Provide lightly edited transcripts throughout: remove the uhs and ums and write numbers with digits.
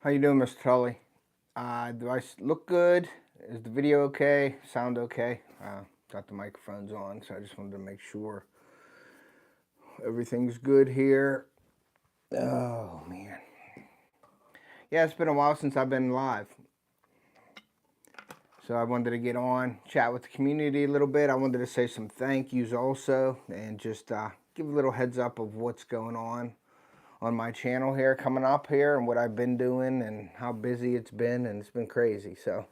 How you doing, Mr. Tully? Do I look good? Is the video okay? Sound okay? Got the microphones on, so I just wanted to make sure everything's good here. Oh, man. Yeah, it's been a while since I've been live. So I wanted to get on, chat with the community a little bit. I wanted to say some thank yous also, and just give a little heads up of what's going on my channel here coming up here and what I've been doing and how busy it's been, and it's been crazy. So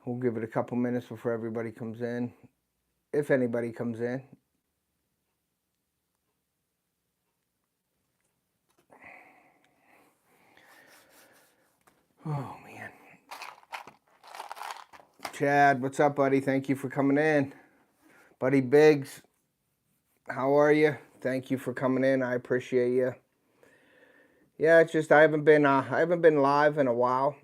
we'll give it a couple minutes before everybody comes in, if anybody comes in. Oh man. Chad, what's up, buddy? Thank you for coming in. Buddy Biggs, how are you? Thank you for coming in. I appreciate you. Yeah, it's just I haven't been live in a while,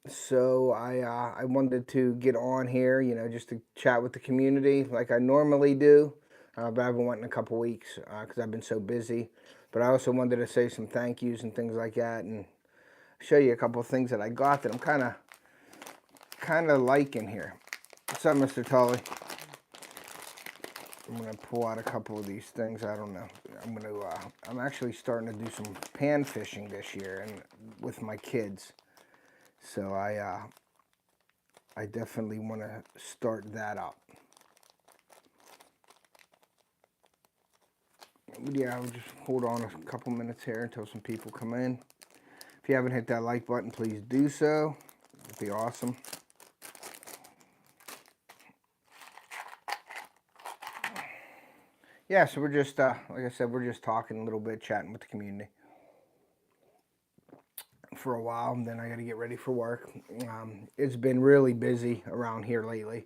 so I wanted to get on here, just to chat with the community like I normally do, but I haven't went in a couple weeks because I've been so busy. But I also wanted to say some thank yous and things like that, and show you a couple of things that I got that I'm kind of liking here. What's up, Mr. Tully? I'm gonna pull out a couple of these things. I don't know. I'm actually starting to do some pan fishing this year and with my kids. So I definitely want to start that up. Yeah, I'll just hold on a couple minutes here until some people come in. If you haven't hit that like button, please do so. It'd be awesome. Yeah, so we're just, like I said, we're just talking a little bit, chatting with the community for a while, and then I got to get ready for work. It's been really busy around here lately.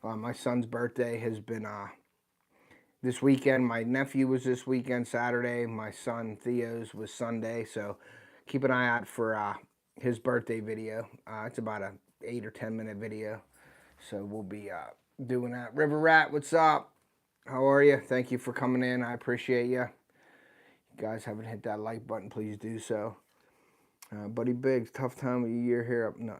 My son's birthday has been this weekend. My nephew was this weekend, Saturday. My son Theo's was Sunday, so keep an eye out for his birthday video. It's about a 8 or 10 minute video, so we'll be doing that. River Rat, what's up? How are you? Thank you for coming in. I appreciate you. You guys haven't hit that like button, please do so. Buddy Biggs, tough time of year here up.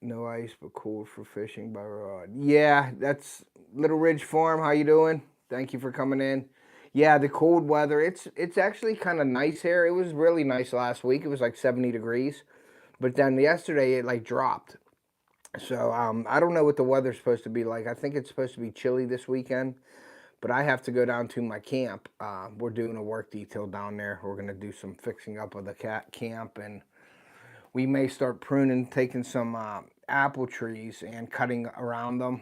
No ice, but cool for fishing by rod. Yeah, that's Little Ridge Farm. How you doing? Thank you for coming in. Yeah, the cold weather. It's actually kind of nice here. It was really nice last week. It was like 70 degrees, but then yesterday it like dropped. So I don't know what the weather's supposed to be like. I think it's supposed to be chilly this weekend. But I have to go down to my camp. We're doing a work detail down there. We're going to do some fixing up of the camp, and we may start pruning, taking some apple trees and cutting around them.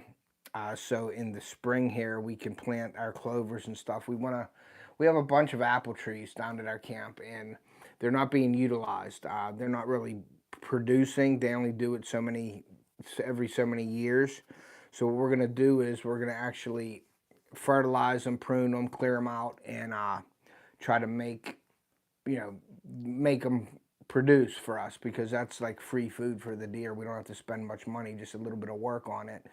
So in the spring here, we can plant our clovers and stuff. We have a bunch of apple trees down at our camp, and they're not being utilized. They're not really producing. They only do it every so many years. So what we're going to do is we're going to actually fertilize them, prune them, clear them out, and try to make them produce for us, because that's like free food for the deer. We don't have to spend much money, just a little bit of work on it,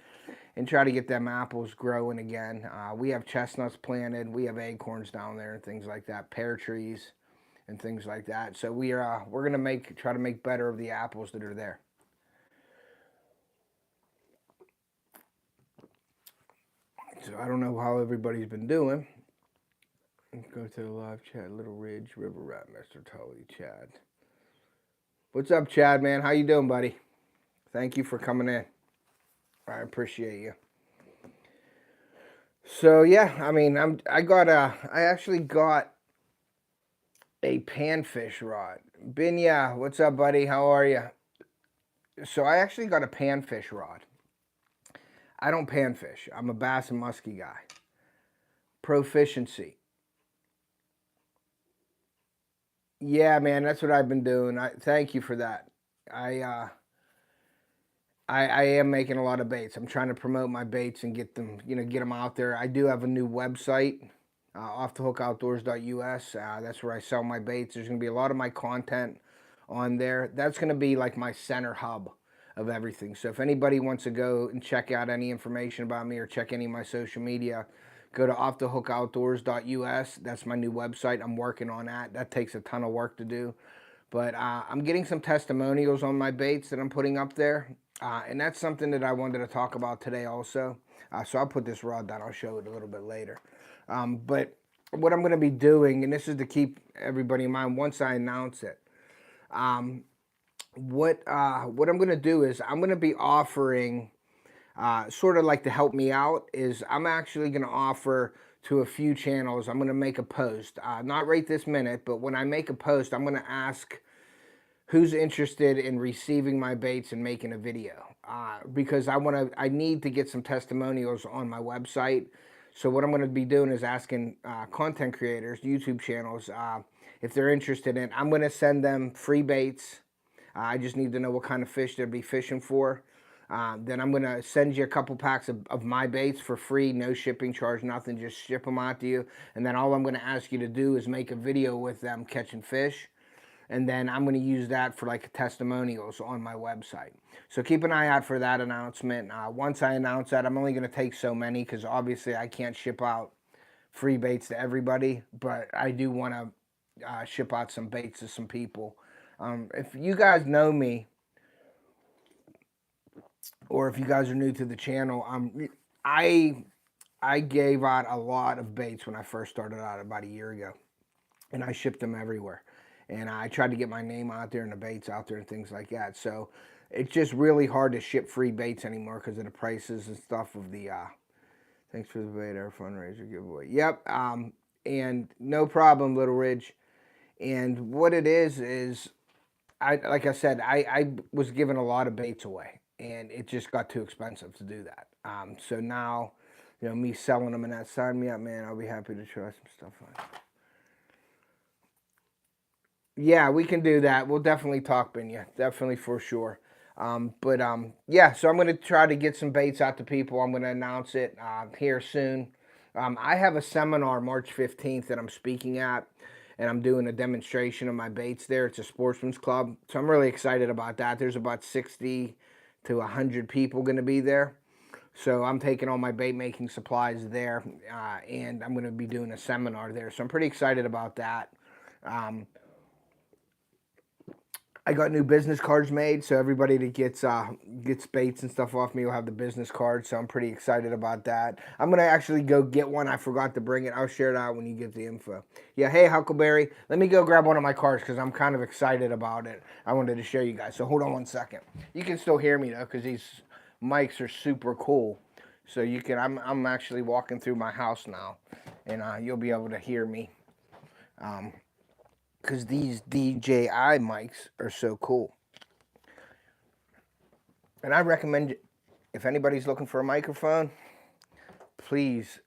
and try to get them apples growing again. We have chestnuts planted, we have acorns down there and things like that, pear trees and things like that. So we're gonna try to make better of the apples that are there. So I don't know how everybody's been doing. Let's go to the live chat. Little Ridge, River Rat, Mr. Tully, Chad. What's up, Chad, man? How you doing, buddy? Thank you for coming in. I appreciate you. So yeah, I mean, I actually got a panfish rod. Binya, what's up, buddy? How are you? So I actually got a panfish rod. I don't panfish. I'm a bass and muskie guy. Proficiency. Yeah, man, that's what I've been doing. Thank you for that. I am making a lot of baits. I'm trying to promote my baits and get them out there. I do have a new website, offthehookoutdoors.us. That's where I sell my baits. There's going to be a lot of my content on there. That's going to be like my center hub of everything. So if anybody wants to go and check out any information about me or check any of my social media, go to offthehookoutdoors.us. That's my new website. I'm working on that. That takes a ton of work to do. But I'm getting some testimonials on my baits that I'm putting up there. And that's something that I wanted to talk about today also. So I'll put this rod down. I'll show it a little bit later. But what I'm going to be doing, and this is to keep everybody in mind once I announce it, what I'm going to do is I'm going to be offering, sort of like to help me out, is I'm actually going to offer to a few channels. I'm going to make a post, not right this minute, but when I make a post, I'm going to ask who's interested in receiving my baits and making a video, because I need to get some testimonials on my website. So what I'm going to be doing is asking content creators, YouTube channels, if they're interested in. I'm going to send them free baits. I just need to know what kind of fish they'll be fishing for. Then I'm going to send you a couple packs of my baits for free, no shipping charge, nothing, just ship them out to you. And then all I'm going to ask you to do is make a video with them catching fish. And then I'm going to use that for like testimonials on my website. So keep an eye out for that announcement. Once I announce that, I'm only going to take so many because obviously I can't ship out free baits to everybody, but I do want to ship out some baits to some people. If you guys know me, or if you guys are new to the channel, I gave out a lot of baits when I first started out about a year ago, and I shipped them everywhere. And I tried to get my name out there and the baits out there and things like that. So it's just really hard to ship free baits anymore because of the prices and stuff of the, thanks for the bait, our fundraiser giveaway. Yep, and no problem, Little Ridge. And what it is, like I said, I was giving a lot of baits away, and it just got too expensive to do that. So now, me selling them and that, sign me up, man. I'll be happy to try some stuff on. Yeah, we can do that. We'll definitely talk, Binya. Definitely, for sure. Yeah, so I'm going to try to get some baits out to people. I'm going to announce it here soon. I have a seminar March 15th that I'm speaking at, and I'm doing a demonstration of my baits there. It's a sportsman's club, so I'm really excited about that. There's about 60 to 100 people going to be there. So I'm taking all my bait making supplies there, and I'm going to be doing a seminar there. So I'm pretty excited about that. I got new business cards made, so everybody that gets baits and stuff off me will have the business card, so I'm pretty excited about that. I'm going to actually go get one. I forgot to bring it. I'll share it out when you get the info. Yeah, hey, Huckleberry. Let me go grab one of my cards because I'm kind of excited about it. I wanted to show you guys, so hold on one second. You can still hear me, though, because these mics are super cool. So you can, I'm actually walking through my house now, and you'll be able to hear me. Because these DJI mics are so cool. And I recommend, if anybody's looking for a microphone, please,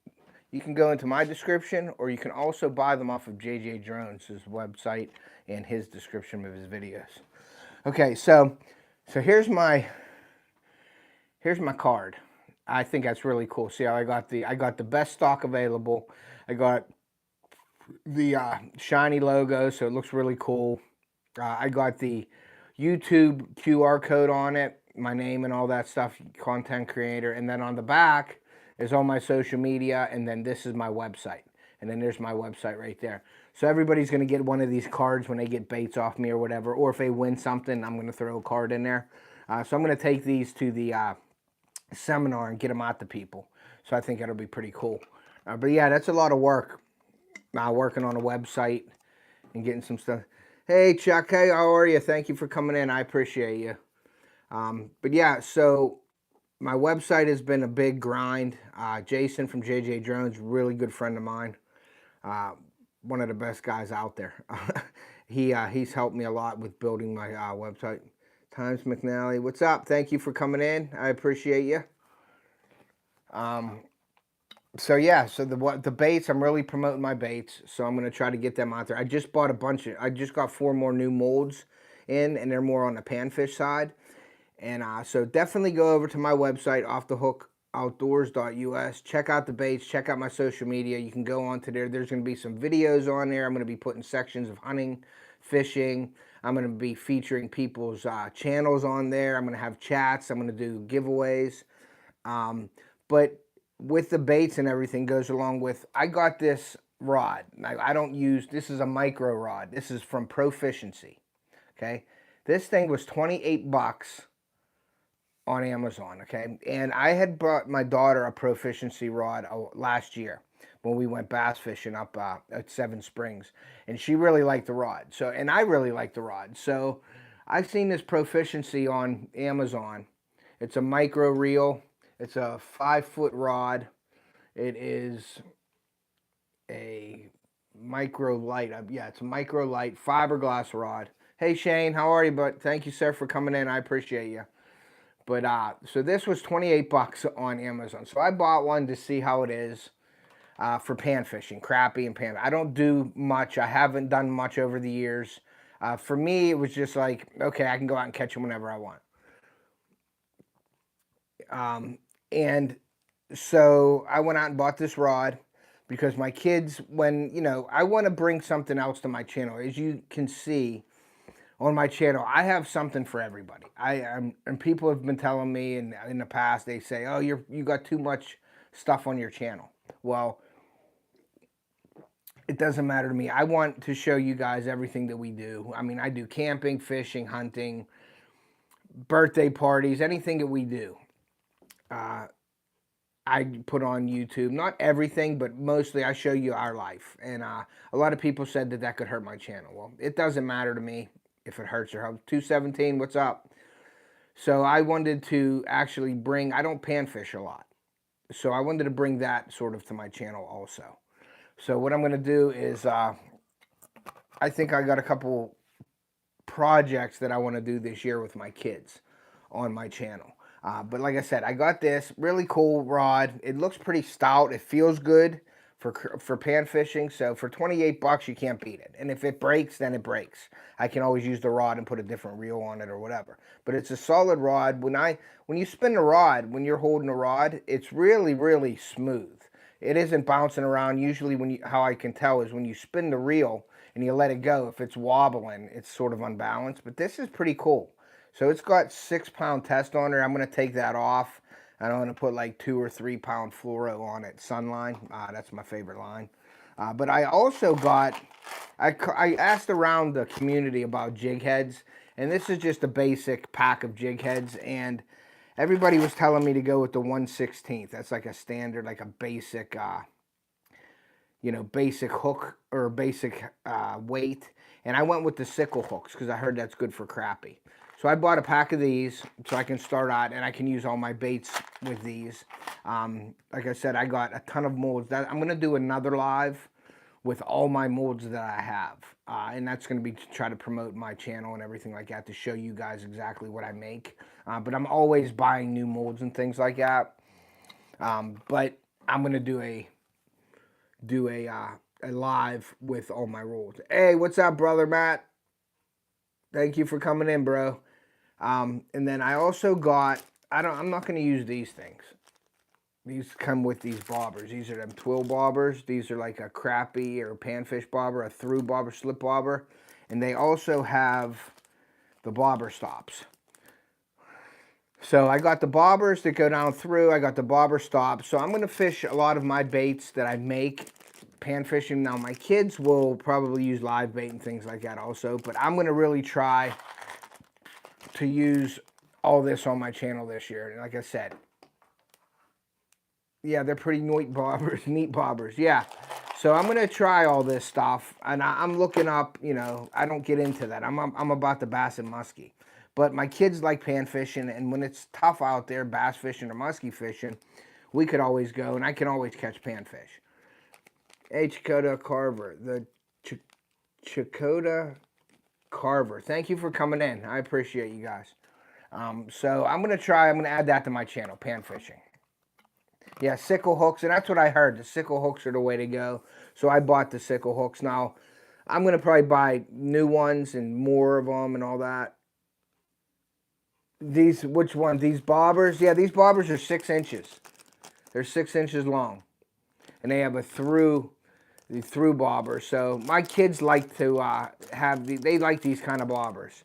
you can go into my description, or you can also buy them off of JJ Drones, his website, and his description of his videos. Okay, so here's my card. I think that's really cool. See how I got the best stock available. I got the shiny logo, so it looks really cool. I got the YouTube QR code on it, my name and all that stuff, content creator, and then on the back is all my social media, and then this is my website, and then there's my website right there. So everybody's going to get one of these cards when they get baits off me or whatever, or if they win something, I'm going to throw a card in there. So I'm going to take these to the seminar and get them out to people. So I think that'll be pretty cool. But yeah, that's a lot of work. Working on a website and getting some stuff. Hey Chuck, hey, how are you? Thank you for coming in. I appreciate you. But yeah, so my website has been a big grind. Jason from JJ Drones, really good friend of mine. One of the best guys out there. He's helped me a lot with building my website. Times McNally, what's up? Thank you for coming in. I appreciate you. So yeah, so the baits, I'm really promoting my baits, so I'm going to try to get them out there. I just bought I just got 4 more new molds in, and they're more on the panfish side. And so definitely go over to my website, offthehookoutdoors.us. Check out the baits, check out my social media. You can go on to there. There's going to be some videos on there. I'm going to be putting sections of hunting, fishing. I'm going to be featuring people's channels on there. I'm going to have chats. I'm going to do giveaways. But with the baits and everything goes along with, I got this rod. I don't use, this is a micro rod. This is from Proficiency. okay? This thing was 28 bucks on Amazon, okay? And I had brought my daughter a Proficiency rod last year when we went bass fishing up at Seven Springs, and she really liked the rod. So, and I really liked the rod. So, I've seen this Proficiency on Amazon. It's a micro reel. It's a 5-foot rod. It is a micro light. Yeah, it's a micro light fiberglass rod. Hey Shane, how are you? But thank you, sir, for coming in. I appreciate you. But so this was 28 bucks on Amazon. So I bought one to see how it is for pan fishing, crappie and pan. I don't do much. I haven't done much over the years. For me, it was just like, okay, I can go out and catch them whenever I want. And so I went out and bought this rod because my kids, when, you know, I want to bring something else to my channel. As you can see on my channel, I have something for everybody. And people have been telling me in the past, they say, oh, you got too much stuff on your channel. Well, it doesn't matter to me. I want to show you guys everything that we do. I mean, I do camping, fishing, hunting, birthday parties, anything that we do. I put on YouTube. Not everything, but mostly I show you our life. And a lot of people said that that could hurt my channel. Well, it doesn't matter to me if it hurts or helps. 217, what's up? So I wanted to actually bring, I don't panfish a lot. So I wanted to bring that sort of to my channel also. So what I'm going to do is, I think I got a couple projects that I want to do this year with my kids on my channel. But like I said, I got this really cool rod. It looks pretty stout. It feels good for pan fishing. So for 28 bucks, you can't beat it. And if it breaks, then it breaks. I can always use the rod and put a different reel on it or whatever. But it's a solid rod. When you spin the rod, when you're holding the rod, it's really, really smooth. It isn't bouncing around. Usually how I can tell is when you spin the reel and you let it go, if it's wobbling, it's sort of unbalanced. But this is pretty cool. So it's got 6-pound test on there. I'm going to take that off. And I'm going to put like 2 or 3 pound fluoro on it. Sunline. That's my favorite line. But I also got, I asked around the community about jig heads. And this is just a basic pack of jig heads. And everybody was telling me to go with the 1/16. That's like a standard, like a basic, basic hook or basic weight. And I went with the sickle hooks because I heard that's good for crappie. So I bought a pack of these so I can start out and I can use all my baits with these. Like I said, I got a ton of molds. I'm going to do another live with all my molds that I have. And that's going to be to try to promote my channel and everything like that to show you guys exactly what I make. But I'm always buying new molds and things like that. But I'm going to do a live with all my rolls. Hey, what's up, brother Matt? Thank you for coming in, bro. And then I also got, I'm not going to use these things. These come with these bobbers. These are them twill bobbers. These are like a crappie or panfish bobber, a through bobber, slip bobber. And they also have the bobber stops. So I got the bobbers that go down through. I got the bobber stops. So I'm going to fish a lot of my baits that I make pan fishing. Now my kids will probably use live bait and things like that also. But I'm going to really try to use all this on my channel this year. And like I said, yeah, they're pretty neat bobbers, yeah. So I'm going to try all this stuff, and I'm looking up, I don't get into that. I'm about the bass and muskie. But my kids like pan fishing, and when it's tough out there, bass fishing or muskie fishing, we could always go, and I can always catch panfish. Hey, Chakota Carver, the Chakota Carver. Thank you for coming in. I appreciate you guys. So I'm going to add that to my channel, pan fishing. Yeah, sickle hooks, and that's what I heard. The sickle hooks are the way to go. So I bought the sickle hooks. Now, I'm going to probably buy new ones and more of them and all that. Which ones? These bobbers? Yeah, these bobbers are 6 inches. They're 6 inches long. And they have the through bobber. So my kids like to they like these kind of bobbers.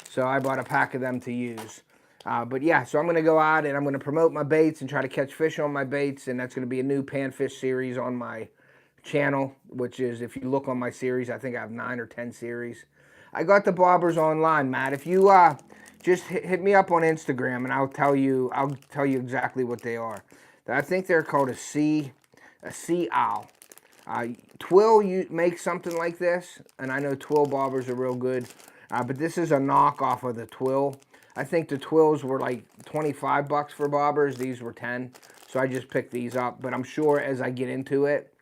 So I bought a pack of them to use. But yeah, so I'm going to go out and I'm going to promote my baits and try to catch fish on my baits. And that's going to be a new panfish series on my channel, which is, if you look on my series, I think I have 9 or 10 series. I got the bobbers online, Matt. If you just hit me up on Instagram, and I'll tell you exactly what they are. I think they're called a sea owl. Twill makes something like this, and I know Twill bobbers are real good, but this is a knockoff of the Twill. I think the Twills were like 25 bucks for bobbers. These were 10, so I just picked these up. But I'm sure as I get into it,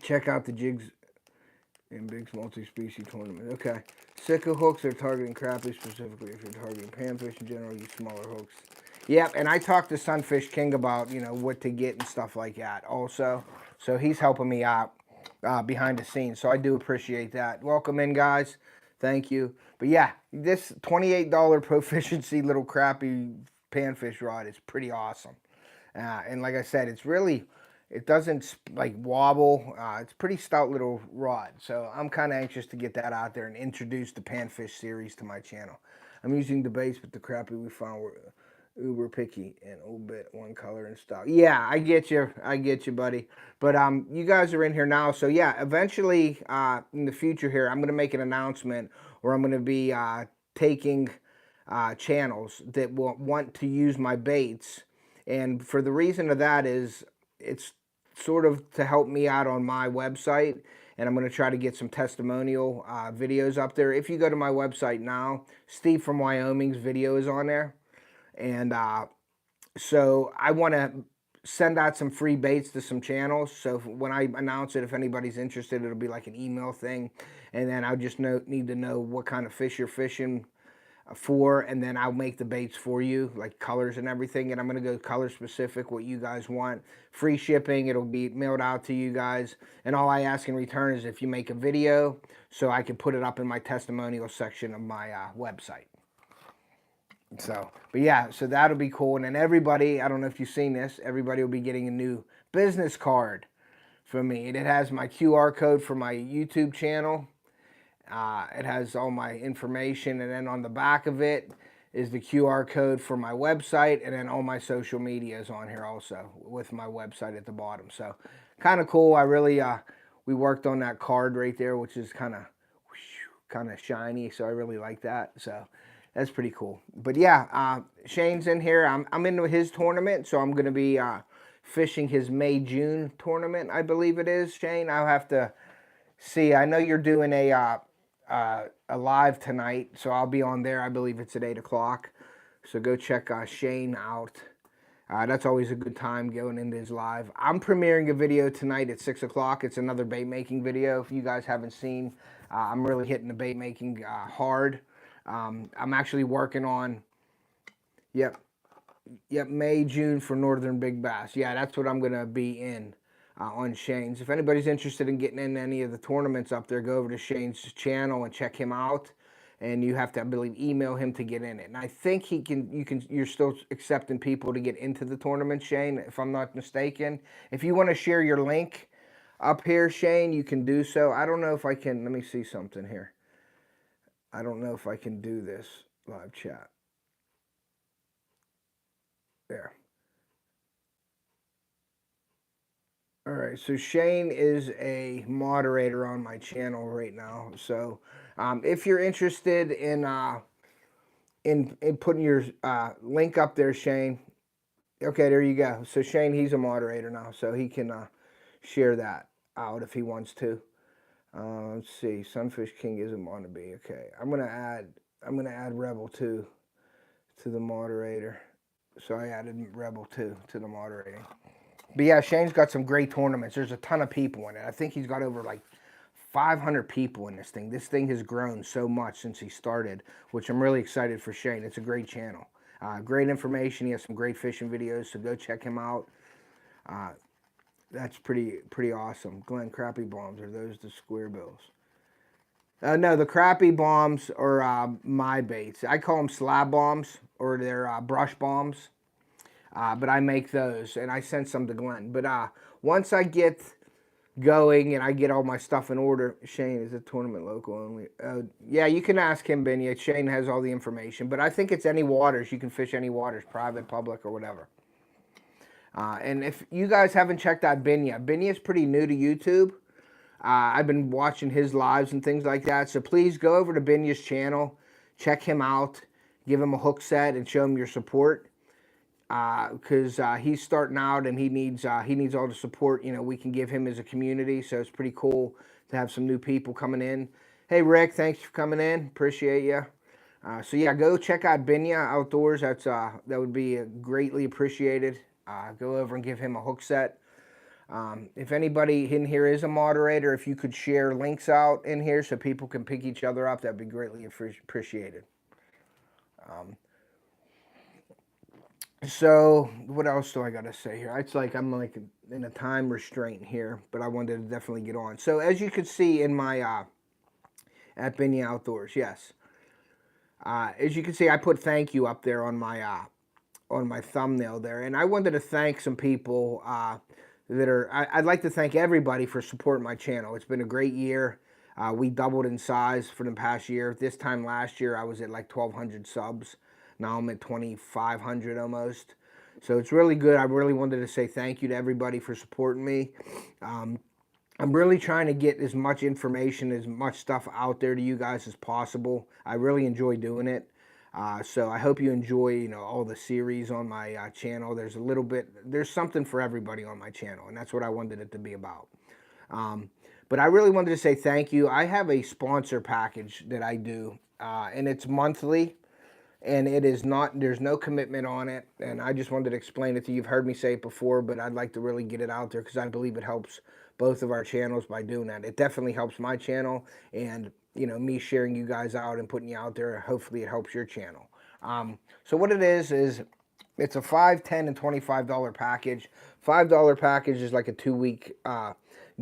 check out the jigs in Big's multi-species tournament. Okay, Senko hooks are targeting crappie specifically. If you're targeting panfish in general, use smaller hooks. Yep, and I talked to Sunfish King about, you know, what to get and stuff like that also. So he's helping me out behind the scenes. So I do appreciate that. Welcome in, guys. Thank you. But yeah, this $28 Proficiency little crappie panfish rod is pretty awesome. And like I said, it's really, it doesn't like wobble. It's a pretty stout little rod. So I'm kind of anxious to get that out there and introduce the panfish series to my channel. I'm using the baits, but the crappie we found were uber picky and a little bit one color and stuff. Yeah, I get you, buddy. But you guys are in here now, so yeah, eventually in the future here, I'm gonna make an announcement where I'm gonna be taking channels that will want to use my baits, and for the reason of that is it's sort of to help me out on my website. And I'm going to try to get some testimonial videos up there. If you go to my website now, Steve from Wyoming's video is on there. And so I want to send out some free baits to some channels. So when I announce it, if anybody's interested, it'll be like an email thing. And then I'll just need to know what kind of fish you're fishing for. And then I'll make the baits for you, like colors and everything. And I'm going to go color specific, what you guys want. Free shipping. It'll be mailed out to you guys. And all I ask in return is if you make a video so I can put it up in my testimonial section of my website. So, but yeah, so that'll be cool. And then everybody, I don't know if you've seen this, everybody will be getting a new business card from me. And it has my QR code for my YouTube channel. It has all my information. And then on the back of it is the QR code for my website. And then all my social media is on here also with my website at the bottom. So kind of cool. I really, we worked on that card right there, which is kind of shiny. So I really like that. So that's pretty cool. But yeah, Shane's in here. I'm into his tournament, so I'm going to be fishing his May-June tournament, I believe it is, Shane. I'll have to see. I know you're doing a live tonight, so I'll be on there. I believe it's at 8 o'clock. So go check Shane out. That's always a good time going into his live. I'm premiering a video tonight at 6 o'clock. It's another bait making video. If you guys haven't seen, I'm really hitting the bait making hard. I'm actually working on, yep, May, June for Northern Big Bass. Yeah, that's what I'm going to be in on Shane's. If anybody's interested in getting in any of the tournaments up there, go over to Shane's channel and check him out. And you have to, I believe, email him to get in it. And I think you're still accepting people to get into the tournament, Shane, if I'm not mistaken. If you want to share your link up here, Shane, you can do so. I don't know if I can, let me see something here. I don't know if I can do this live chat. There. All right, so Shane is a moderator on my channel right now. So if you're interested in putting your link up there, Shane. Okay, there you go. So Shane, he's a moderator now, so he can share that out if he wants to. Let's see. Sunfish King isn't wannabe. Okay, I'm gonna add Rebel 2 to the moderator. So I added Rebel 2 to the moderating. But yeah, Shane's got some great tournaments. There's a ton of people in it. I think he's got over like 500 people in this thing. This thing has grown so much since he started, which I'm really excited for Shane. It's a great channel. Great information. He has some great fishing videos, so go check him out. That's pretty awesome. Glenn, crappie bombs, are those the square bills? No, the crappie bombs are my baits. I call them slab bombs, or they're brush bombs. But I make those, and I send some to Glenn. But once I get going and I get all my stuff in order, Shane, is a tournament local only? Yeah, you can ask him, Binya. Shane has all the information. But I think it's any waters. You can fish any waters, private, public, or whatever. And if you guys haven't checked out Binya, Binya's pretty new to YouTube. I've been watching his lives and things like that. So please go over to Binya's channel, check him out, give him a hook set, and show him your support. Because he's starting out and he needs all the support we can give him as a community. So it's pretty cool to have some new people coming in. Hey Rick, thanks for coming in. Appreciate you. So yeah, go check out Binya Outdoors. That would be greatly appreciated. Go over and give him a hook set. If anybody in here is a moderator, if you could share links out in here so people can pick each other up, that'd be greatly appreciated. So what else do I got to say here? It's like I'm like in a time restraint here, but I wanted to definitely get on. So as you can see in my at Binya Outdoors, yes. As you can see, I put thank you up there on my thumbnail there, and I wanted to thank some people that are. I'd like to thank everybody for supporting my channel. It's been a great year. We doubled in size for the past year. This time last year, I was at like 1,200 subs. Now I'm at 2,500 almost. So it's really good. I really wanted to say thank you to everybody for supporting me. I'm really trying to get as much information, as much stuff out there to you guys as possible. I really enjoy doing it. So I hope you enjoy, all the series on my channel. There's something for everybody on my channel, and that's what I wanted it to be about. But I really wanted to say thank you. I have a sponsor package that I do, and it's monthly. And it is not, there's no commitment on it. And I just wanted to explain it to you. You've heard me say it before, but I'd like to really get it out there because I believe it helps both of our channels by doing that. It definitely helps my channel and, me sharing you guys out and putting you out there. Hopefully it helps your channel. So what it is it's a $5, $10, and $25 package. $5 package is like a 2-week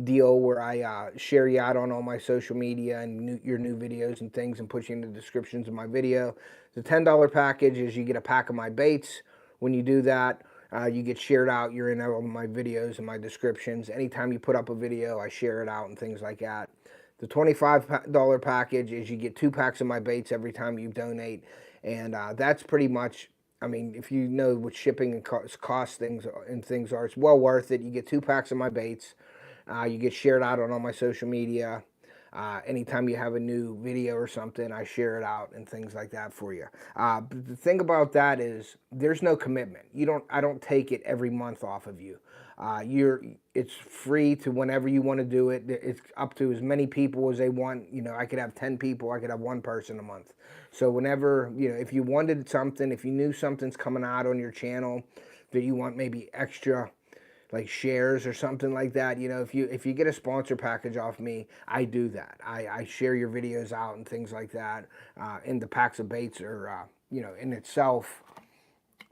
deal where I share you out on all my social media and your new videos and things and put you in the descriptions of my video. The $10 package is you get a pack of my baits. When you do that, you get shared out. You're in all of my videos and my descriptions. Anytime you put up a video, I share it out and things like that. The $25 package is you get 2 packs of my baits every time you donate. And that's pretty much, I mean, if you know what shipping and cost things are, it's well worth it. You get 2 packs of my baits. You get shared out on all my social media. Anytime you have a new video or something, I share it out and things like that for you. But the thing about that is there's no commitment. I don't take it every month off of you. It's free to whenever you want to do it. It's up to as many people as they want. I could have 10 people. I could have 1 person a month. So whenever, if you wanted something, if you knew something's coming out on your channel that you want maybe extra, like shares or something like that, if you get a sponsor package off me, I do that. I share your videos out and things like that. And the packs of baits are, in itself,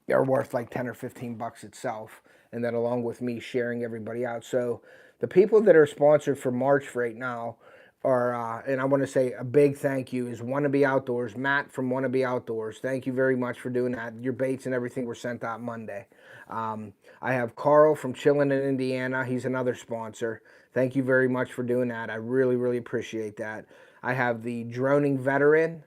they're worth like 10 or 15 bucks itself. And then along with me sharing everybody out. So the people that are sponsored for March right now are, and I want to say a big thank you, is Wannabe Outdoors. Matt from Wannabe Outdoors. Thank you very much for doing that. Your baits and everything were sent out Monday. I have Carl from Chillin' in Indiana. He's another sponsor. Thank you very much for doing that. I really, really appreciate that. I have the Droning Veteran.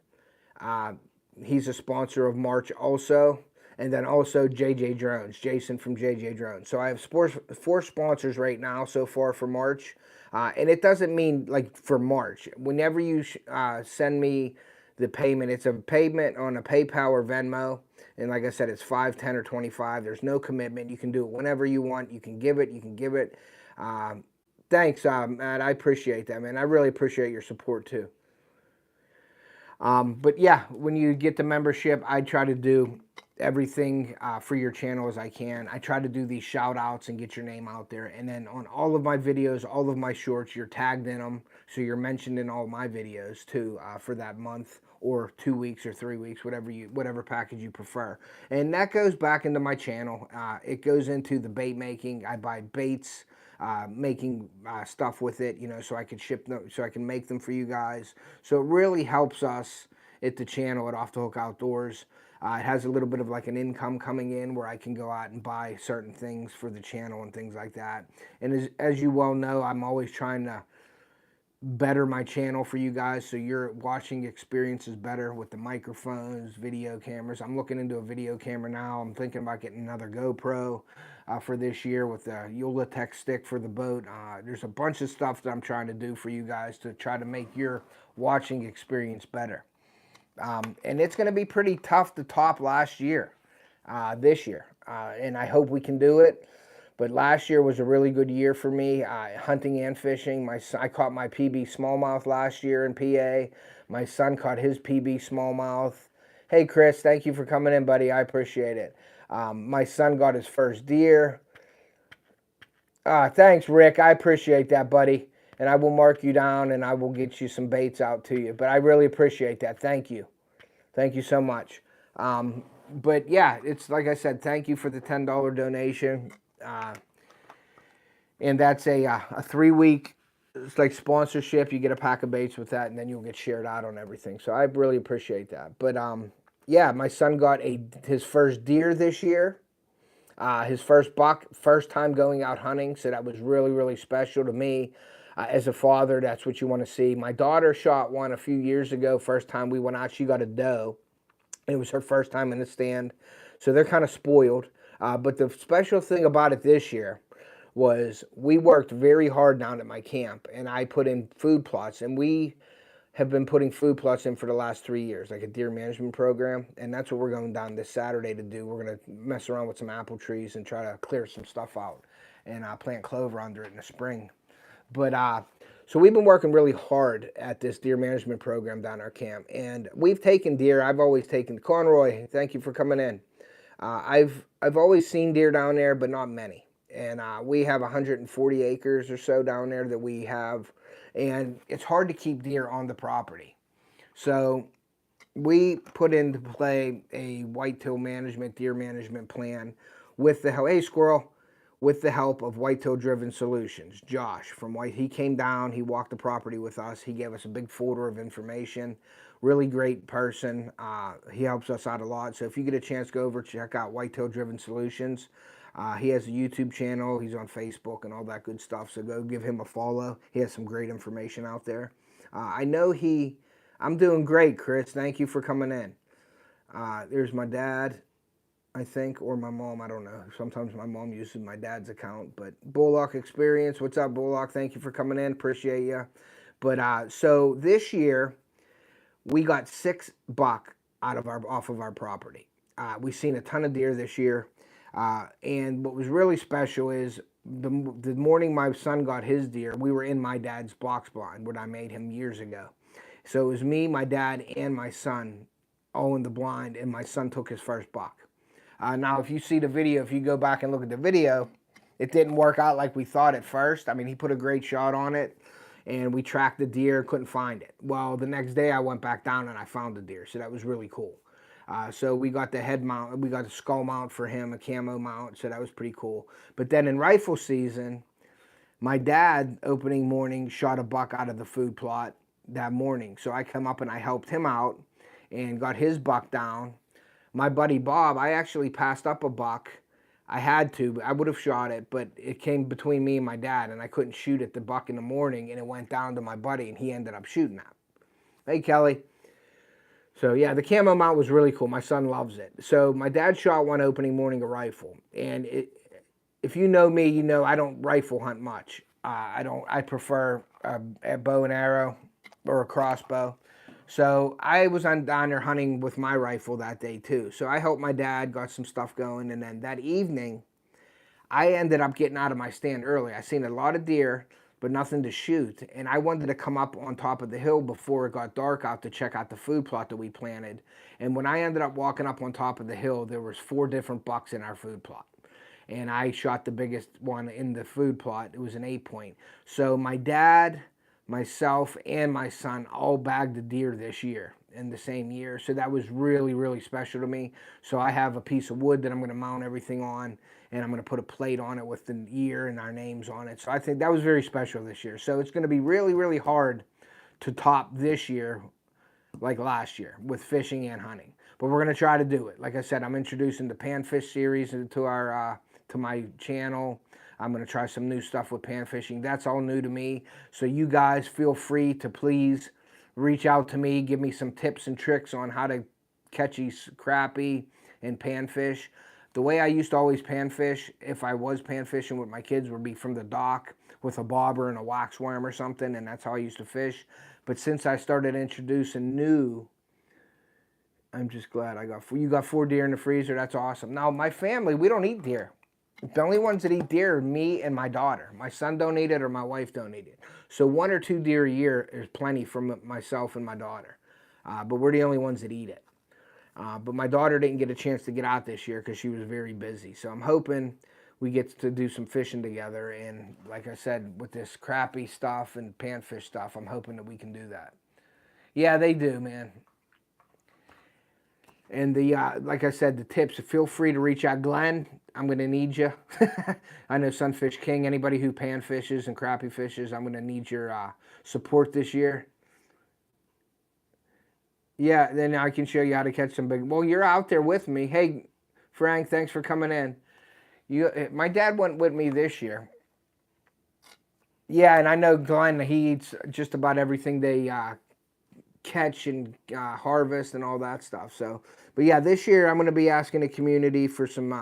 He's a sponsor of March also. And then also JJ Drones, Jason from JJ Drones. So I have 4 sponsors right now so far for March. And it doesn't mean like for March. Whenever you send me the payment, it's a payment on a PayPal or Venmo. And like I said, it's 5, 10, or 25. There's no commitment. You can do it whenever you want. You can give it. Thanks, Matt. I appreciate that, man. I really appreciate your support too. But yeah, when you get the membership, I try to do everything for your channel as I can. I try to do these shout outs and get your name out there. And then on all of my videos, all of my shorts, you're tagged in them. So you're mentioned in all my videos too for that month or 2 weeks or 3 weeks, whatever package you prefer. And that goes back into my channel. It goes into the bait making. I buy baits, making stuff with it, so I can ship them, so I can make them for you guys. So it really helps us at the channel at Off the Hook Outdoors. It has a little bit of like an income coming in where I can go out and buy certain things for the channel and things like that. And as you well know, I'm always trying to better my channel for you guys so your watching experience is better with the microphones, video cameras. I'm looking into a video camera now. I'm thinking about getting another GoPro for this year with the WUTZ-IT stick for the boat. There's a bunch of stuff that I'm trying to do for you guys to try to make your watching experience better. And it's going to be pretty tough to top last year, this year. And I hope we can do it. But last year was a really good year for me, hunting and fishing. I caught my PB smallmouth last year in PA. My son caught his PB smallmouth. Hey, Chris, thank you for coming in, buddy. I appreciate it. My son got his first deer. Thanks, Rick. I appreciate that, buddy. And I will mark you down, and I will get you some baits out to you. But I really appreciate that. Thank you. Thank you so much. But, yeah, it's like I said, thank you for the $10 donation. And that's a 3-week, it's like sponsorship. You get a pack of baits with that, and then you'll get shared out on everything. So I really appreciate that. But yeah, my son got his first deer this year, his first buck, first time going out hunting. So that was really, really special to me. As a father, that's what you want to see. My daughter shot one a few years ago. First time we went out, she got a doe. It was her first time in the stand. So they're kind of spoiled. But the special thing about it this year was we worked very hard down at my camp, and I put in food plots, and we have been putting food plots in for the last 3 years, like a deer management program, and that's what we're going down this Saturday to do. We're going to mess around with some apple trees and try to clear some stuff out and plant clover under it in the spring. But so we've been working really hard at this deer management program down our camp, and we've taken deer. I've always taken Conroy. Thank you for coming in. I've always seen deer down there, but not many. And we have 140 acres or so down there that we have, and it's hard to keep deer on the property. So we put into play a whitetail management, deer management plan with the help, hey squirrel, with the help of Whitetail Driven Solutions. Josh from White, he came down, he walked the property with us, he gave us a big folder of information. Really great person. He helps us out a lot. So if you get a chance, go over, check out Whitetail Driven Solutions. He has a YouTube channel. He's on Facebook and all that good stuff. So go give him a follow. He has some great information out there. I know I'm doing great, Chris. Thank you for coming in. There's my dad, I think, or my mom. I don't know. Sometimes my mom uses my dad's account. But Bullock Experience. What's up, Bullock? Thank you for coming in. Appreciate you. But so this year, we got 6 buck off of our property. We've seen a ton of deer this year. And what was really special is the morning my son got his deer, we were in my dad's box blind, what I made him years ago. So it was me, my dad, and my son all in the blind, and my son took his first buck. Now, if you see the video, if you go back and look at the video, it didn't work out like we thought at first. I mean, he put a great shot on it, and we tracked the deer, couldn't find it. Well, the next day I went back down and I found the deer, so that was really cool. So we got the head mount, we got the skull mount for him, a camo mount, so that was pretty cool. But then in rifle season, my dad, opening morning, shot a buck out of the food plot that morning. So I come up and I helped him out and got his buck down. My buddy Bob, I actually passed up a buck. I had to, I would have shot it, but it came between me and my dad, and I couldn't shoot at the buck in the morning, and it went down to my buddy, and he ended up shooting that. Hey, Kelly. So, yeah, the camo mount was really cool. My son loves it. So my dad shot one opening morning a rifle, and if you know me, you know I don't rifle hunt much. I prefer a bow and arrow or a crossbow. So I was down there hunting with my rifle that day too. So I helped my dad, got some stuff going, and then that evening, I ended up getting out of my stand early. I seen a lot of deer, but nothing to shoot. And I wanted to come up on top of the hill before it got dark out to check out the food plot that we planted. And when I ended up walking up on top of the hill, there was 4 different bucks in our food plot. And I shot the biggest one in the food plot. It was an 8-point. So my dad, myself, and my son all bagged a deer this year in the same year. So that was really, really special to me. So I have a piece of wood that I'm going to mount everything on, and I'm going to put a plate on it with the year and our names on it. So I think that was very special this year. So it's going to be really, really hard to top this year like last year with fishing and hunting. But we're going to try to do it. Like I said, I'm introducing the panfish series to our to my channel. I'm going to try some new stuff with pan fishing. That's all new to me. So you guys feel free to please reach out to me. Give me some tips and tricks on how to catch these crappie and panfish. The way I used to always panfish, if I was pan fishing with my kids, would be from the dock with a bobber and a wax worm or something, and that's how I used to fish. But since I started introducing new, I'm just glad you got 4 deer in the freezer. That's awesome. Now, my family, we don't eat deer. The only ones that eat deer are me and my daughter. My son don't eat it or my wife don't eat it. So 1 or 2 deer a year is plenty for myself and my daughter. But we're the only ones that eat it. But my daughter didn't get a chance to get out this year because she was very busy. So I'm hoping we get to do some fishing together. And like I said, with this crappie stuff and panfish stuff, I'm hoping that we can do that. Yeah, they do, man. And like I said, the tips, feel free to reach out. Glenn, I'm going to need you. I know Sunfish King, anybody who pan fishes and crappie fishes, I'm going to need your support this year. Yeah, then I can show you how to catch some big. Well, you're out there with me. Hey, Frank, thanks for coming in. My dad went with me this year. Yeah, and I know Glenn, he eats just about everything they catch and harvest and all that stuff. So, but yeah, this year I'm going to be asking the community for some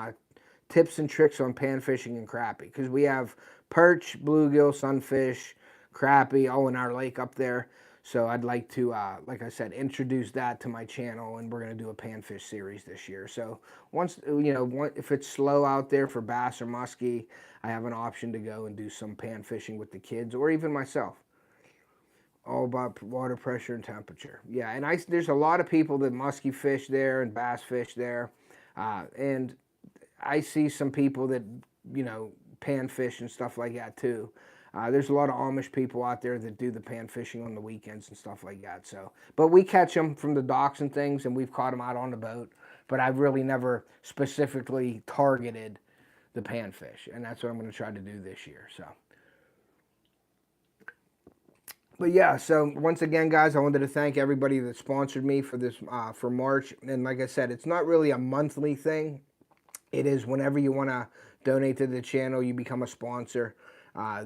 tips and tricks on pan fishing and crappie, because we have perch, bluegill, sunfish, crappie all in our lake up there. So I'd like to, like I said, introduce that to my channel, and we're going to do a panfish series this year. So once, if it's slow out there for bass or muskie, I have an option to go and do some pan fishing with the kids or even myself. All about water pressure and temperature. Yeah, and there's a lot of people that muskie fish there and bass fish there. And I see some people that, pan fish and stuff like that too. There's a lot of Amish people out there that do the pan fishing on the weekends and stuff like that. So, but we catch them from the docks and things, and we've caught them out on the boat. But I've really never specifically targeted the pan fish, and that's what I'm going to try to do this year. So, but yeah, so once again, guys, I wanted to thank everybody that sponsored me for this for March. And like I said, it's not really a monthly thing. It is whenever you want to donate to the channel, you become a sponsor.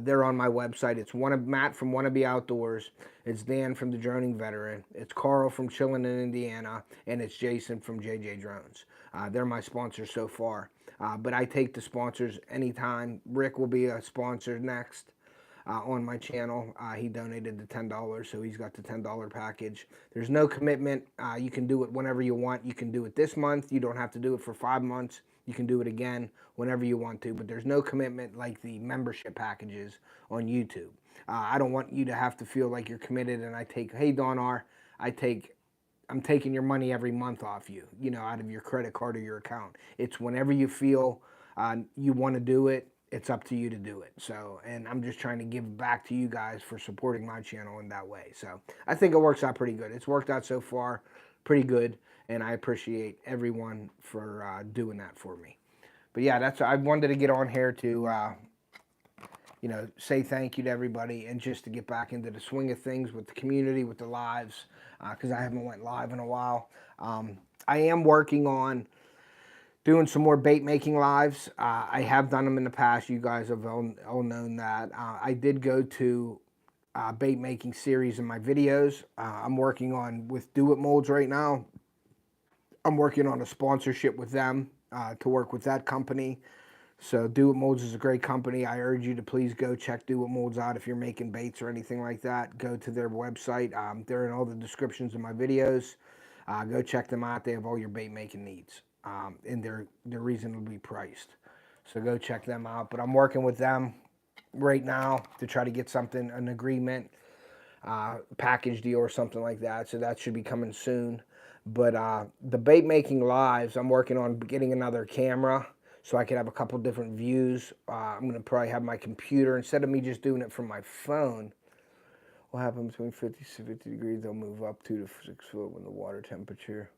They're on my website. It's Matt from Wannabe Outdoors. It's Dan from The Droning Veteran. It's Carl from Chillin' in Indiana. And it's Jason from JJ Drones. They're my sponsors so far. But I take the sponsors anytime. Rick will be a sponsor next on my channel. He donated the $10, so he's got the $10 package. There's no commitment. You can do it whenever you want. You can do it this month. You don't have to do it for 5 months. You can do it again whenever you want to, but there's no commitment like the membership packages on YouTube. I don't want you to have to feel like you're committed and hey, Don R, I'm taking your money every month off you, out of your credit card or your account. It's whenever you feel you want to do it, it's up to you to do it. So, and I'm just trying to give back to you guys for supporting my channel in that way. So I think it works out pretty good. It's worked out so far pretty good. And I appreciate everyone for doing that for me. But yeah, I wanted to get on here to, say thank you to everybody and just to get back into the swing of things with the community, with the lives, because I haven't went live in a while. I am working on doing some more bait making lives. I have done them in the past. You guys have all known that. I did go to bait making series in my videos. I'm working on with itMolds right now. I'm working on a sponsorship with them to work with that company. So itMolds is a great company. I urge you to please go check itMolds out if you're making baits or anything like that. Go to their website. They're in all the descriptions of my videos. Go check them out. They have all your bait making needs, and they're reasonably priced. So go check them out. But I'm working with them right now to try to get an agreement, package deal or something like that. So that should be coming soon. But the bait making lives, I'm working on getting another camera so I can have a couple different views. I'm going to probably have my computer, instead of me just doing it from my phone. What happens between 50 to 50 degrees? They'll move up 2 to 6 foot when the water temperature.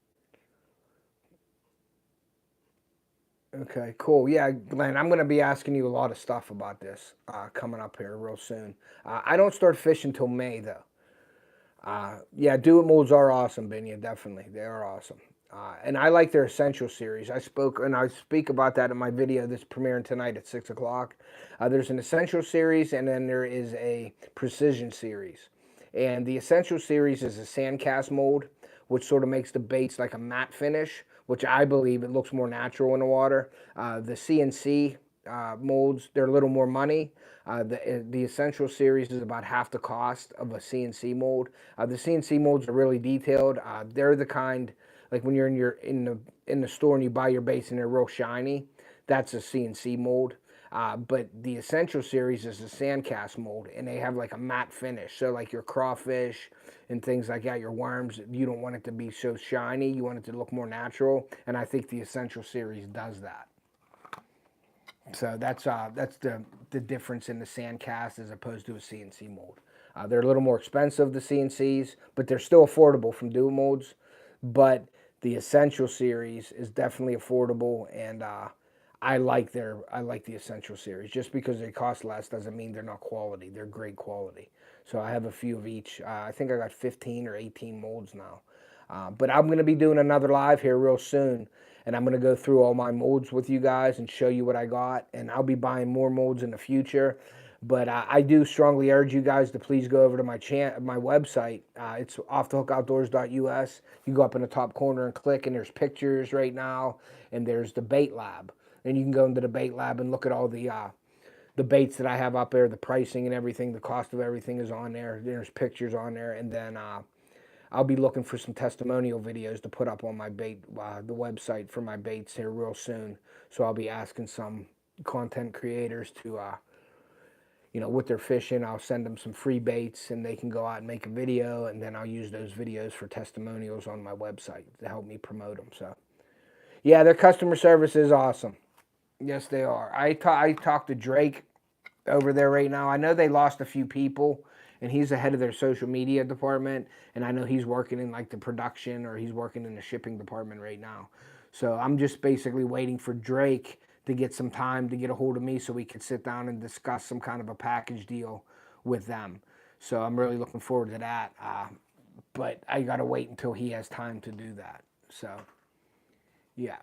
Okay, cool. Yeah, Glenn, I'm going to be asking you a lot of stuff about this coming up here real soon. I don't start fishing till May, though. Yeah, itMolds are awesome, Binya, definitely. They are awesome. And I like their Essential series. I speak about that in my video that's premiering tonight at 6 o'clock. There's an Essential series, and then there is a Precision series. And the Essential series is a sand cast mold, which sort of makes the baits like a matte finish, which I believe it looks more natural in the water. The CNC molds, they're a little more money. The Essential series is about half the cost of a CNC mold. The CNC molds are really detailed. They're the kind, like when you're in the store and you buy your baits and they're real shiny, that's a CNC mold. But the Essential series is a sand cast mold, and they have like a matte finish. So like your crawfish and things like that, your worms, you don't want it to be so shiny. You want it to look more natural, and I think the Essential series does that. So that's the difference in the sand cast as opposed to a CNC mold. They're a little more expensive, the CNCs, but they're still affordable from WUTZ-IT. But the Essential series is definitely affordable, and I like the Essential series. Just because they cost less doesn't mean they're not quality. They're great quality. So I have a few of each. I think I got 15 or 18 molds now. But I'm going to be doing another live here real soon, and I'm going to go through all my molds with you guys and show you what I got. And I'll be buying more molds in the future. But I do strongly urge you guys to please go over to my website. It's offthehookoutdoors.us. You go up in the top corner and click, and there's pictures right now, and there's the bait lab. And you can go into the bait lab and look at all the baits that I have up there, the pricing and everything, the cost of everything is on there. There's pictures on there, and then I'll be looking for some testimonial videos to put up on my bait, the website for my baits here real soon. So I'll be asking some content creators to, what they're fishing. I'll send them some free baits, and they can go out and make a video, and then I'll use those videos for testimonials on my website to help me promote them. So, yeah, their customer service is awesome. Yes, they are. I talked to Drake over there right now. I know they lost a few people, and he's the head of their social media department, and I know he's working in like the production, or he's working in the shipping department right now. So I'm just basically waiting for Drake to get some time to get a hold of me so we could sit down and discuss some kind of a package deal with them. So I'm really looking forward to that. But I got to wait until he has time to do that. So, yeah.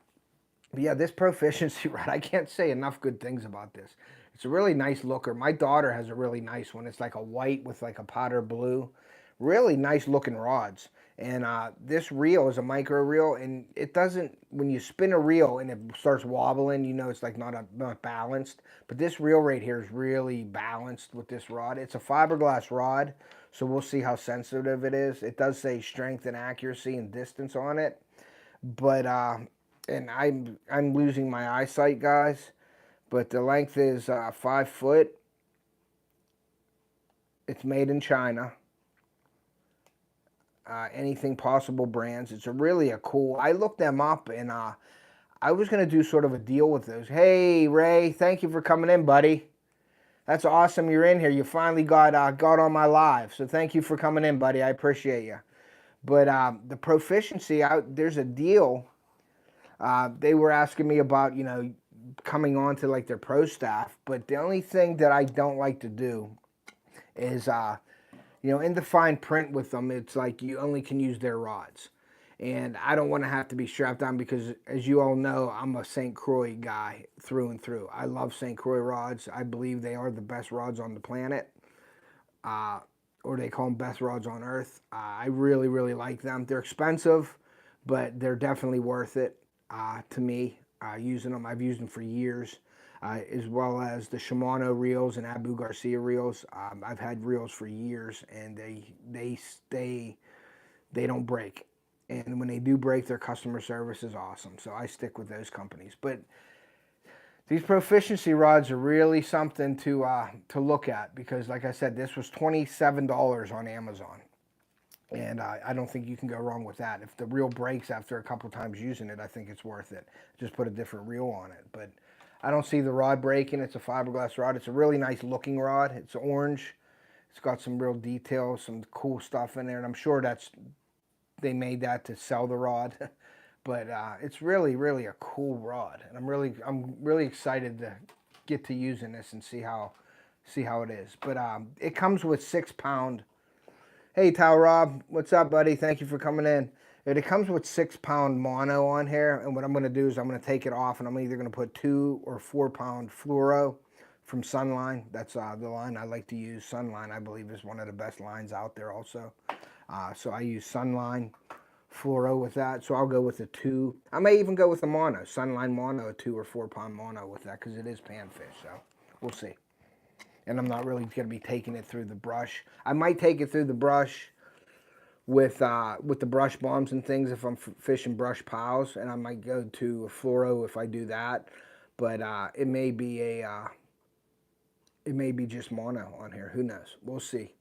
But yeah, this Proficiency Rod, I can't say enough good things about this. It's a really nice looker. My daughter has a really nice one. It's like a white with like a powder blue. Really nice looking rods. And this reel is a micro reel, and it doesn't, when you spin a reel and it starts wobbling, it's like not balanced. But this reel right here is really balanced with this rod. It's a fiberglass rod, so we'll see how sensitive it is. It does say strength and accuracy and distance on it. But and I'm losing my eyesight, guys. But the length is 5 foot. It's made in China. Anything Possible brands. It's really a cool. I looked them up, and I was gonna do sort of a deal with those. Hey Ray, thank you for coming in, buddy. That's awesome. You're in here. You finally got on my live. So thank you for coming in, buddy. I appreciate you. But the Proficiency, there's a deal. They were asking me about, coming on to like their pro staff. But the only thing that I don't like to do is, in the fine print with them, it's like you only can use their rods. And I don't want to have to be strapped down because, as you all know, I'm a St. Croix guy through and through. I love St. Croix rods. I believe they are the best rods on the planet. Or they call them best rods on earth. I really, really like them. They're expensive, but they're definitely worth it to me. Using them, I've used them for years, as well as the Shimano reels and Abu Garcia reels. I've had reels for years, and they don't break. And when they do break, their customer service is awesome. So I stick with those companies. But these Proficiency rods are really something to look at because, like I said, this was $27 on Amazon. And I don't think you can go wrong with that. If the reel breaks after a couple times using it, I think it's worth it. Just put a different reel on it. But I don't see the rod breaking. It's a fiberglass rod. It's a really nice looking rod. It's orange. It's got some real details, some cool stuff in there. And I'm sure they made that to sell the rod. But it's really, really a cool rod. And I'm really excited to get to using this and see how it is. But it comes with 6 pound. Hey, Towel Rob, what's up, buddy? Thank you for coming in. It comes with 6-pound mono on here, and what I'm going to do is I'm going to take it off, and I'm either going to put 2 or 4-pound fluoro from Sunline. That's the line I like to use. Sunline, I believe, is one of the best lines out there also. So I use Sunline fluoro with that. So I'll go with a 2. I may even go with a mono, Sunline mono, a 2 or 4-pound mono with that, because it is panfish. So we'll see. And I'm not really going to be taking it through the brush. I might take it through the brush with the brush bombs and things if I'm fishing brush piles, and I might go to a fluoro if I do that. But it may be just mono on here. Who knows? We'll see.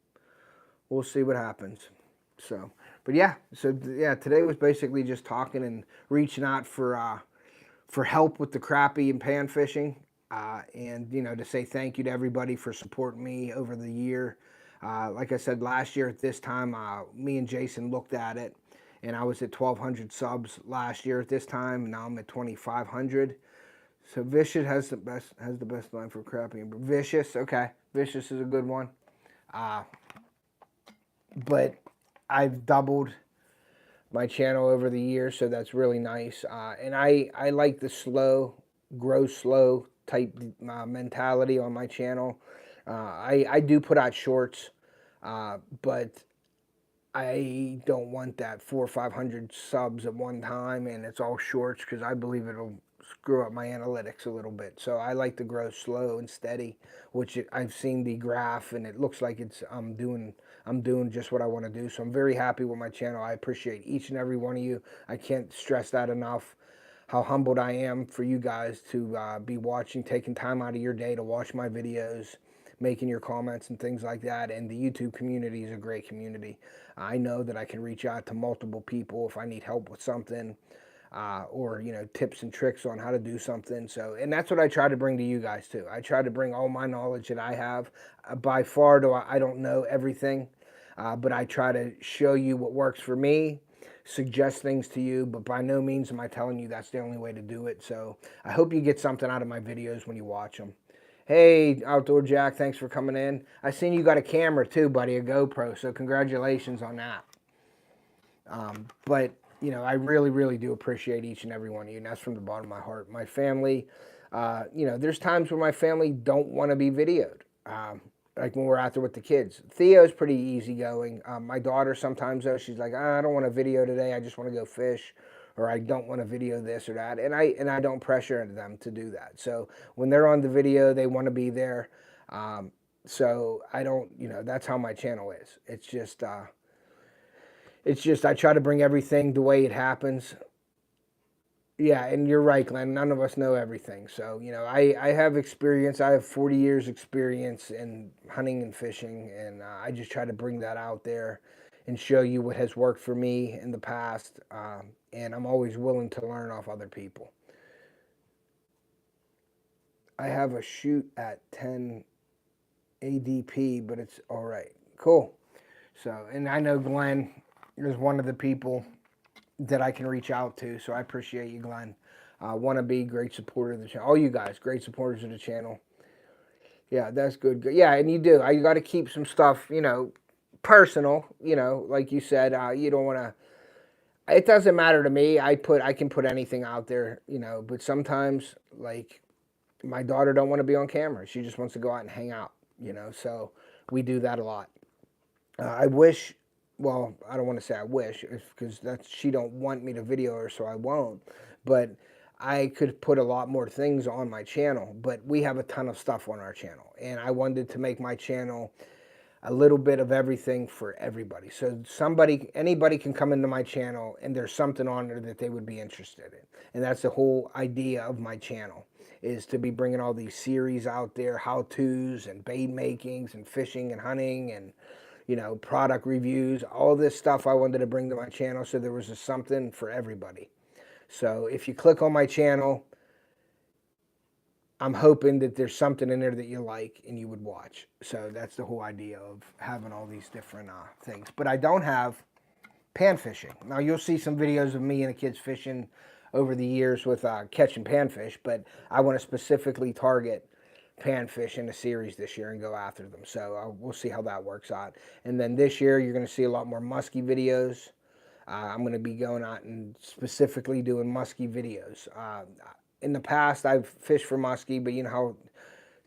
We'll see what happens. So, but yeah. So yeah, today was basically just talking and reaching out for help with the crappie and pan fishing, and to say thank you to everybody for supporting me over the year. Like I said, last year at this time, me and Jason looked at it, and I was at 1,200 subs last year at this time. Now I'm at 2,500. So Vicious has the best line for crappie. Vicious, okay, Vicious is a good one. But I've doubled my channel over the years, so that's really nice. And I like the grow slow type mentality on my channel. I do put out shorts, but I don't want that 400 or 500 subs at one time and it's all shorts, because I believe it'll screw up my analytics a little bit. So I like to grow slow and steady, which I've seen the graph and it looks like I'm doing just what I want to do. So I'm very happy with my channel. I appreciate each and every one of you. I can't stress that enough, how humbled I am for you guys to be watching, taking time out of your day to watch my videos, making your comments and things like that. And the YouTube community is a great community. I know that I can reach out to multiple people if I need help with something, or tips and tricks on how to do something. So, and that's what I try to bring to you guys too. I try to bring all my knowledge that I have. By far, I don't know everything, but I try to show you what works for me, suggest things to you, but by no means am I telling you that's the only way to do it. So I hope you get something out of my videos when you watch them. Hey, Outdoor Jack, thanks for coming in. I seen you got a camera too, buddy, a GoPro, so congratulations on that. But, I really, really do appreciate each and every one of you, and that's from the bottom of my heart. My family, there's times where my family don't want to be videoed, like when we're out there with the kids. Theo's pretty easygoing. My daughter sometimes, though, she's like, I don't want a video today, I just want to go fish. Or I don't want to video this or that, and I don't pressure them to do that. So when they're on the video, they want to be there. So I don't, that's how my channel is. It's just I try to bring everything the way it happens. Yeah, and you're right, Glenn. None of us know everything. So I have experience. I have 40 years experience in hunting and fishing, and I just try to bring that out there and show you what has worked for me in the past, and I'm always willing to learn off other people. I have a shoot at 10 ADP, but it's all right. Cool. So, and I know Glenn is one of the people that I can reach out to, so I appreciate you, Glenn. Want to be great supporter of the channel. All you guys, great supporters of the channel. Yeah, that's good. Yeah, and you do. You got to keep some stuff, personal, like you said. You don't want to. It doesn't matter to me. I can put anything out there, but sometimes, like, my daughter don't want to be on camera. She just wants to go out and hang out, so we do that a lot. I wish, well, I don't want to say I wish, because she don't want me to video her, so I won't, but I could put a lot more things on my channel, but we have a ton of stuff on our channel, and I wanted to make my channel a little bit of everything for everybody. So anybody can come into my channel and there's something on there that they would be interested in. And that's the whole idea of my channel, is to be bringing all these series out there, how-tos and bait makings and fishing and hunting and, product reviews, all this stuff I wanted to bring to my channel, so there was something for everybody. So if you click on my channel, I'm hoping that there's something in there that you like and you would watch. So that's the whole idea of having all these different things. But I don't have pan fishing. Now you'll see some videos of me and the kids fishing over the years with catching panfish, but I want to specifically target panfish in a series this year and go after them. So we'll see how that works out. And then this year you're going to see a lot more musky videos. I'm going to be going out and specifically doing muskie videos. In the past, I've fished for muskie, but you know how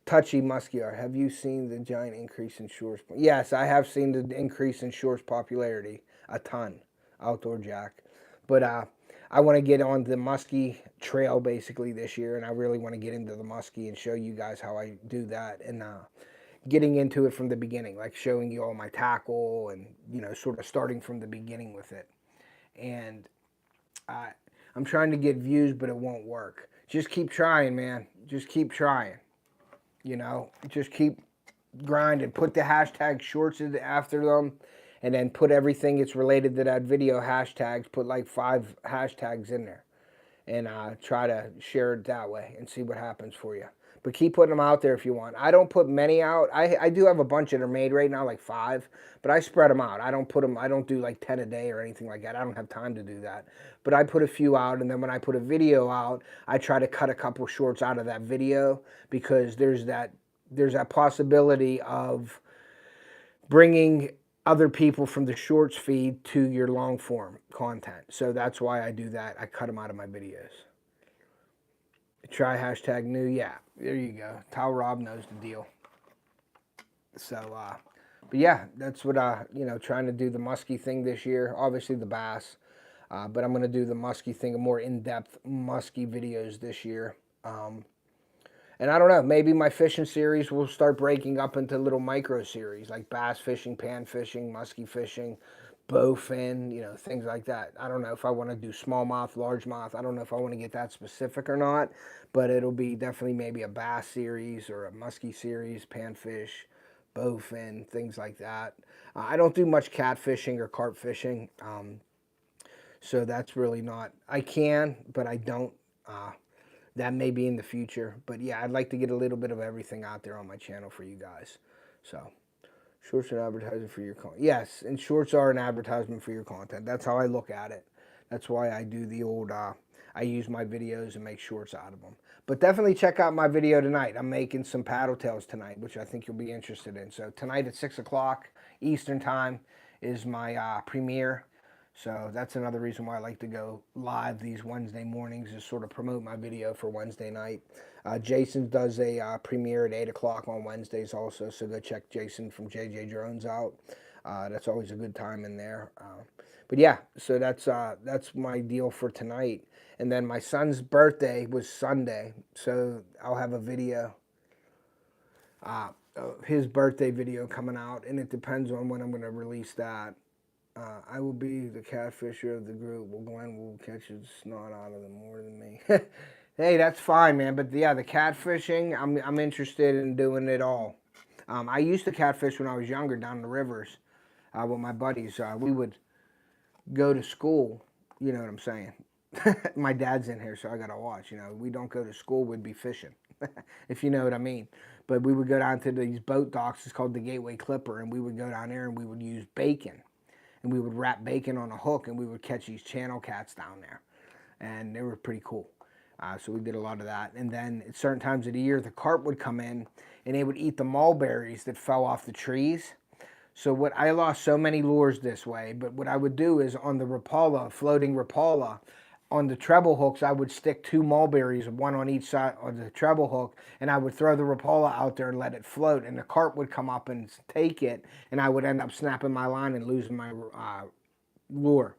touchy muskie are. Have you seen the giant increase in shores? Yes, I have seen the increase in shores popularity a ton, Outdoor Jack. But I want to get on the muskie trail basically this year, and I really want to get into the muskie and show you guys how I do that, and getting into it from the beginning, like showing you all my tackle and, you know, sort of starting from the beginning with it. And I'm trying to get views, but it won't work. Just keep trying, man. Just keep trying. You know, just keep grinding. Put the hashtag shorts after them, and then put everything that's related to that video hashtags. Put like 5 hashtags in there, and try to share it that way and see what happens for you. But keep putting them out there if you want. I don't put many out. I do have a bunch that are made right now, like 5, but I spread them out. I don't put them, I don't do like 10 a day or anything like that. I don't have time to do that. But I put a few out, and then when I put a video out, I try to cut a couple shorts out of that video, because there's that possibility of bringing other people from the shorts feed to your long form content. So that's why I do that. I cut them out of my videos. Try hashtag new. Yeah, there you go. Tao Rob knows the deal. So, but yeah, that's what you know, trying to do the muskie thing this year. Obviously the bass, but I'm going to do the muskie thing, a more in-depth muskie videos this year. And I don't know, maybe my fishing series will start breaking up into little micro series, like bass fishing, pan fishing, muskie fishing, bowfin, you know, things like that. I don't know if I want to do smallmouth, largemouth. I don't know if I want to get that specific or not, but it'll be definitely maybe a bass series or a muskie series, panfish, bowfin, things like that. I don't do much catfishing or carp fishing, so that's really not, I can, but I don't. That may be in the future, but yeah, I'd like to get a little bit of everything out there on my channel for you guys. So, shorts are an advertisement for your content. Yes, and shorts are an advertisement for your content. That's how I look at it. That's why I do the old, I use my videos and make shorts out of them. But definitely check out my video tonight. I'm making some paddle tails tonight, which I think you'll be interested in. So tonight at 6 o'clock Eastern time is my premiere. So that's another reason why I like to go live these Wednesday mornings, is sort of promote my video for Wednesday night. Jason does a premiere at 8 o'clock on Wednesdays also, so go check Jason from JJ Drones out. That's always a good time in there. But yeah, so that's my deal for tonight. And then my son's birthday was Sunday, so I'll have a video, his birthday video coming out, and it depends on when I'm going to release that. I will be the catfisher of the group. Well, Glenn will catch his snot out of them more than me. Hey, that's fine, man. But yeah, the catfishing, I'm interested in doing it all. I used to catfish when I was younger down the rivers with my buddies. We would go to school. You know what I'm saying? My dad's in here, so I gotta watch. You know, we don't go to school, we'd be fishing, if you know what I mean. But we would go down to these boat docks. It's called the Gateway Clipper, and we would go down there and we would use bacon. And we would wrap bacon on a hook, and we would catch these channel cats down there. And they were pretty cool. So we did a lot of that. And then at certain times of the year, the carp would come in, and they would eat the mulberries that fell off the trees. So I lost so many lures this way, but what I would do is on the Rapala, floating Rapala, on the treble hooks, I would stick 2 mulberries, one on each side of the treble hook, and I would throw the Rapala out there and let it float, and the carp would come up and take it, and I would end up snapping my line and losing my lure.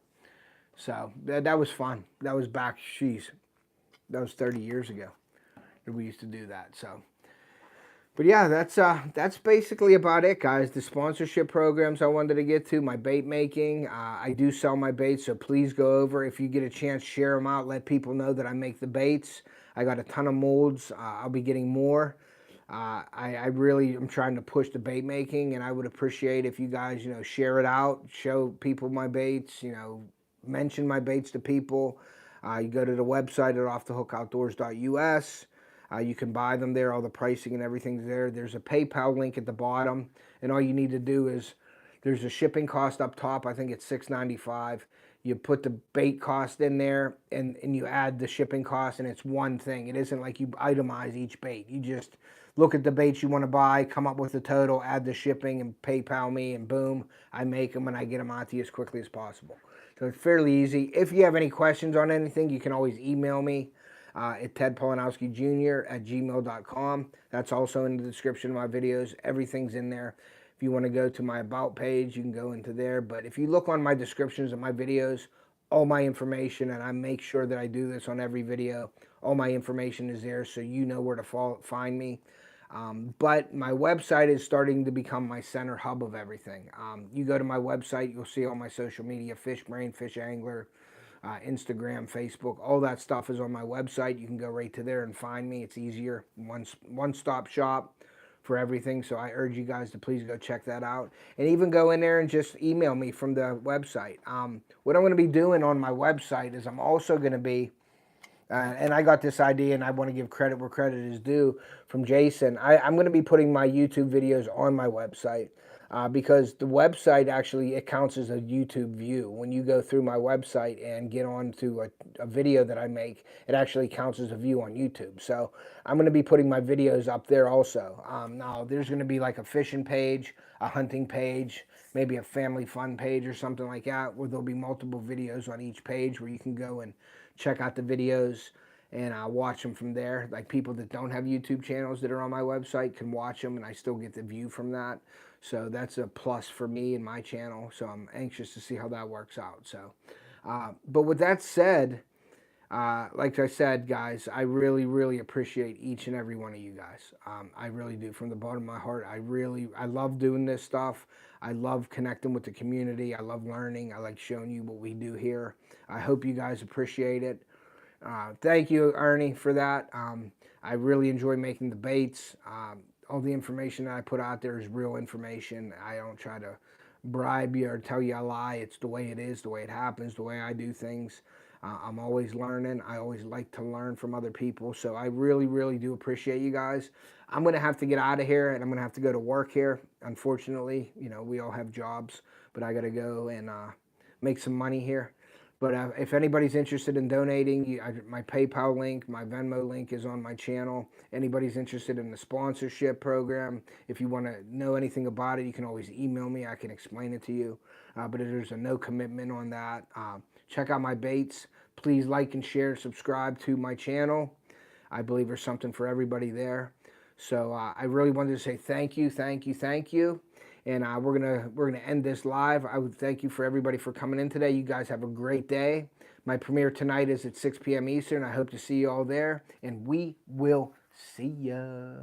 So that was fun. That was back, that was 30 years ago that we used to do that. So, but yeah, that's basically about it, guys. The sponsorship programs I wanted to get to, my bait making. I do sell my baits, so please go over. If you get a chance, share them out. Let people know that I make the baits. I got a ton of molds. I'll be getting more. I really am trying to push the bait making, and I would appreciate if you guys, you know, share it out, show people my baits, you know, mention my baits to people. You go to the website at offthehookoutdoors.us. You can buy them there. All the pricing and everything's there. There's a PayPal link at the bottom, and all you need to do is, there's a shipping cost up top. I think it's $6.95. You put the bait cost in there, and you add the shipping cost, and it's one thing. It isn't like you itemize each bait. You just look at the baits you want to buy, come up with the total, add the shipping, and PayPal me, and boom, I make them, and I get them out to you as quickly as possible. So it's fairly easy. If you have any questions on anything, you can always email me at tedpolanowskijr@gmail.com. That's also in the description of my videos. Everything's in there. If you want to go to my About page, you can go into there. But if you look on my descriptions of my videos, all my information, and I make sure that I do this on every video, all my information is there so you know where to find me. But my website is starting to become my center hub of everything. You go to my website, you'll see all my social media, Fish Brain, Fish Angler, Instagram, Facebook, all that stuff is on my website. You can go right to there and find me. It's easier, one-stop shop for everything. So I urge you guys to please go check that out. And even go in there and just email me from the website. What I'm going to be doing on my website is I'm also going to be and I got this idea, and I want to give credit where credit is due from Jason. I'm going to be putting my YouTube videos on my website because the website actually, it counts as a YouTube view. When you go through my website and get onto a video that I make, it actually counts as a view on YouTube. So I'm going to be putting my videos up there also. Now, there's going to be like a fishing page, a hunting page, maybe a family fun page or something like that, where there'll be multiple videos on each page where you can go and check out the videos and watch them from there. Like people that don't have YouTube channels that are on my website can watch them, and I still get the view from that. So that's a plus for me and my channel. So I'm anxious to see how that works out. So, but with that said, like I said, guys, I really, really appreciate each and every one of you guys. I really do, from the bottom of my heart. I love doing this stuff. I love connecting with the community. I love learning. I like showing you what we do here. I hope you guys appreciate it. Thank you, Ernie, for that. I really enjoy making the baits. All the information that I put out there is real information. I don't try to bribe you or tell you a lie. It's the way it is, the way it happens, the way I do things. I'm always learning. I always like to learn from other people. So I really, really do appreciate you guys. I'm going to have to get out of here, and I'm going to have to go to work here. Unfortunately, you know, we all have jobs, but I got to go and make some money here. But if anybody's interested in donating, my PayPal link, my Venmo link is on my channel. Anybody's interested in the sponsorship program, if you want to know anything about it, you can always email me. I can explain it to you. But there's a no commitment on that. Check out my baits. Please like and share, subscribe to my channel. I believe there's something for everybody there. So I really wanted to say thank you, thank you, thank you. And we're gonna end this live. I would thank you for everybody for coming in today. You guys have a great day. My premiere tonight is at 6 p.m. Eastern. I hope to see you all there, and we will see ya.